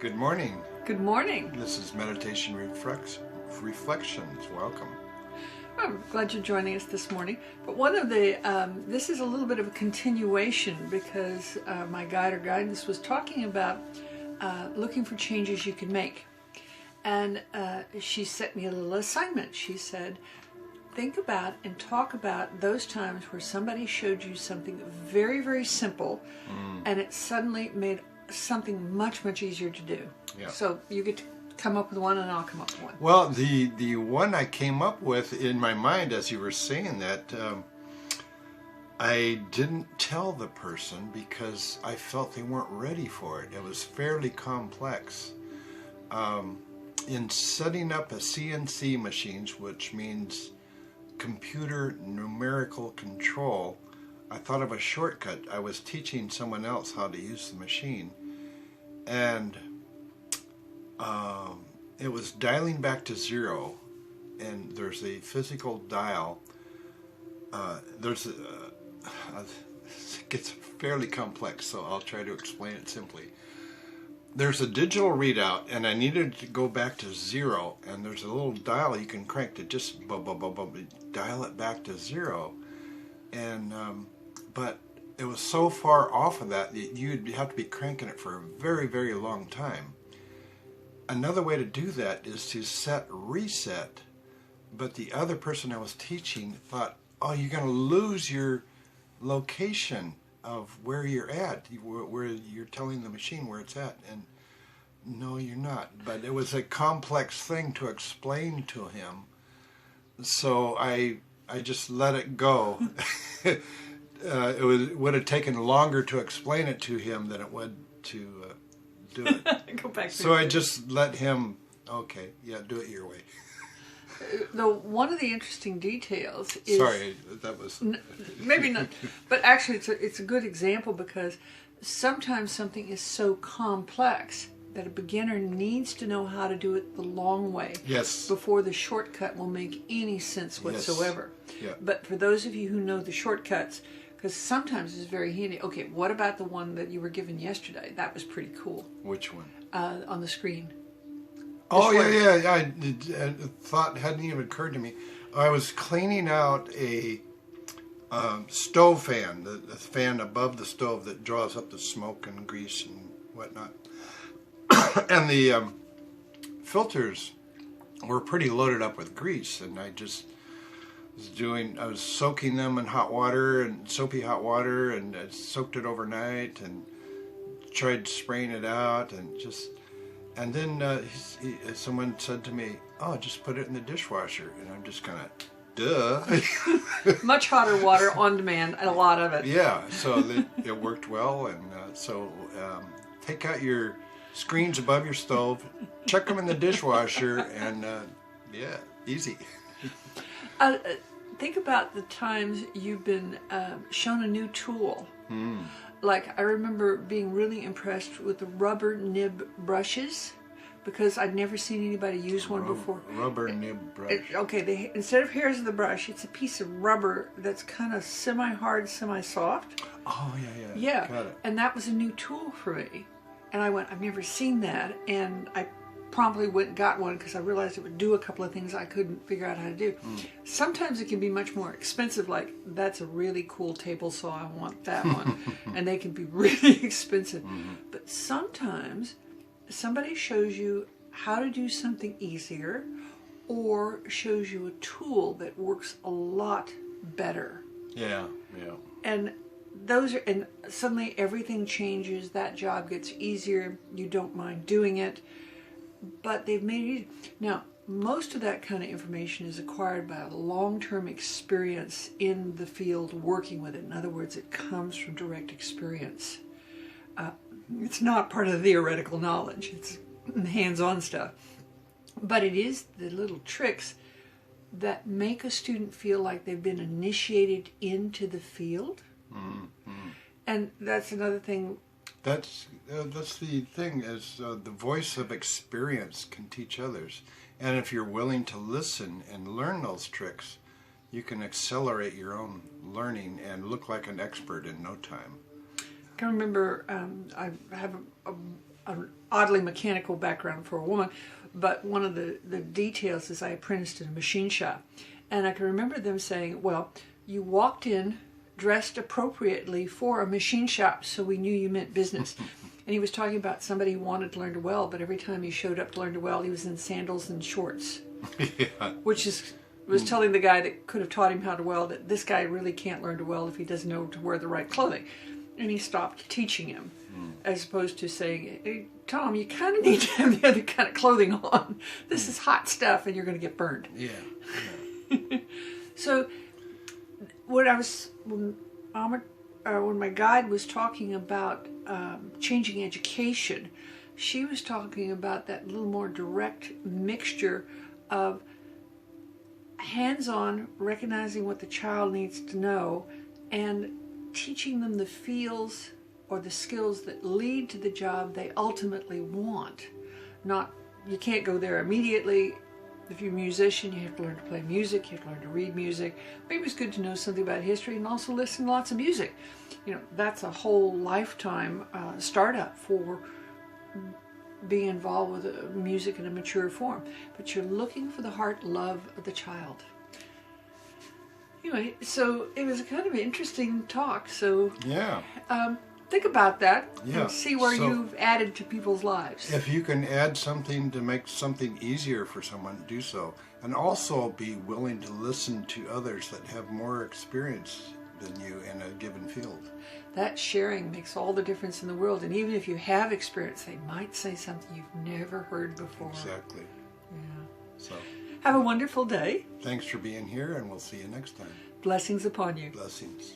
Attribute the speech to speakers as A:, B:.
A: Good morning.
B: Good morning.
A: This is Meditation Reflections. Welcome.
B: I'm glad you're joining us this morning. But one of the, this is a little bit of a continuation because my guide or guidance was talking about looking for changes you can make. And she set me a little assignment. She said, think about and talk about those times where somebody showed you something very, very simple and it suddenly made something much, much easier to do.
A: Yeah.
B: So you get to come up with one and I'll come up with one.
A: Well, the one I came up with in my mind as you were saying that, I didn't tell the person because I felt they weren't ready for it. It was fairly complex. In setting up a CNC machines, which means computer numerical control, I thought of a shortcut. I was teaching someone else how to use the machine, and it was dialing back to zero, and there's a physical dial. It gets fairly complex, so I'll try to explain it simply. There's a digital readout, and I needed to go back to zero, and there's a little dial you can crank to just dial it back to zero. And but it was so far off of that you'd have to be cranking it for a very, very long time. Another way to do that is to set reset, but the other person I was teaching thought, oh, you're going to lose your location of where you're at, where you're telling the machine where it's at, and no, you're not. But it was a complex thing to explain to him, so I just let it go. It would have taken longer to explain it to him than it would to do it.
B: Go back.
A: So I just let him. Okay, yeah, do it your way.
B: One of the interesting details is...
A: Sorry, that was...
B: maybe not, but actually it's a good example because sometimes something is so complex that a beginner needs to know how to do it the long way.
A: Yes.
B: Before the shortcut will make any sense whatsoever.
A: Yes. Yeah.
B: But for those of you who know the shortcuts, because sometimes it's very handy. Okay, what about the one that you were given yesterday? That was pretty cool.
A: Which one?
B: On the screen.
A: Oh, yeah. I thought hadn't even occurred to me. I was cleaning out a stove fan, the fan above the stove that draws up the smoke and grease and whatnot. And the filters were pretty loaded up with grease, and I was soaking them in hot water and soapy hot water, and I soaked it overnight and tried spraying it out, and then someone said to me, oh, just put it in the dishwasher. And I'm just kind of, duh.
B: Much hotter water on demand, and a lot of it.
A: Yeah, so it worked well. And so take out your screens above your stove, chuck them in the dishwasher, and yeah, easy.
B: Think about the times you've been shown a new tool. Like, I remember being really impressed with the rubber nib brushes because I'd never seen anybody use one before.
A: Rubber nib brush.
B: Okay, instead of hairs of the brush, it's a piece of rubber that's kind of semi-hard, semi-soft.
A: Oh, yeah.
B: Yeah,
A: Got it.
B: and that was a new tool for me. And I went, I've never seen that, and I promptly went and got one because I realized it would do a couple of things I couldn't figure out how to do. Sometimes it can be much more expensive, like that's a really cool table saw, I want that one. And they can be really expensive. But sometimes somebody shows you how to do something easier or shows you a tool that works a lot better.
A: Yeah.
B: And suddenly everything changes, that job gets easier, you don't mind doing it. But they've made it easy. Now, most of that kind of information is acquired by a long-term experience in the field working with it. In other words, it comes from direct experience. It's not part of the theoretical knowledge. It's hands-on stuff. But it is the little tricks that make a student feel like they've been initiated into the field. And that's another thing.
A: That's the thing, is the voice of experience can teach others. And if you're willing to listen and learn those tricks, you can accelerate your own learning and look like an expert in no time.
B: I can remember I have an oddly mechanical background for a woman, but one of the details is I apprenticed in a machine shop. And I can remember them saying, well, you walked in dressed appropriately for a machine shop, so we knew you meant business. And he was talking about somebody who wanted to learn to weld, but every time he showed up to learn to weld, he was in sandals and shorts.
A: Yeah.
B: Which was telling the guy that could have taught him how to weld that this guy really can't learn to weld if he doesn't know to wear the right clothing. And he stopped teaching him, as opposed to saying, hey, Tom, you kind of need to have the other kind of clothing on. This is hot stuff and you're going to get burned.
A: Yeah.
B: So when my guide was talking about changing education, she was talking about that little more direct mixture of hands-on, recognizing what the child needs to know, and teaching them the feels or the skills that lead to the job they ultimately want. Not, you can't go there immediately. If you're a musician, you have to learn to play music, you have to learn to read music. Maybe it's good to know something about history and also listen to lots of music. That's a whole lifetime startup for being involved with music in a mature form. But you're looking for the heart love of the child. Anyway, so it was a kind of interesting talk. So
A: Yeah.
B: think about that
A: Yeah.
B: and see where
A: So-
B: you've added to people's lives.
A: If you can add something to make something easier for someone, do so. And also be willing to listen to others that have more experience than you in a given field.
B: That sharing makes all the difference in the world. And even if you have experience, they might say something you've never heard before.
A: Exactly.
B: Yeah.
A: So
B: Have a wonderful day.
A: thanks for being here, and we'll see you next time.
B: Blessings upon you.
A: Blessings.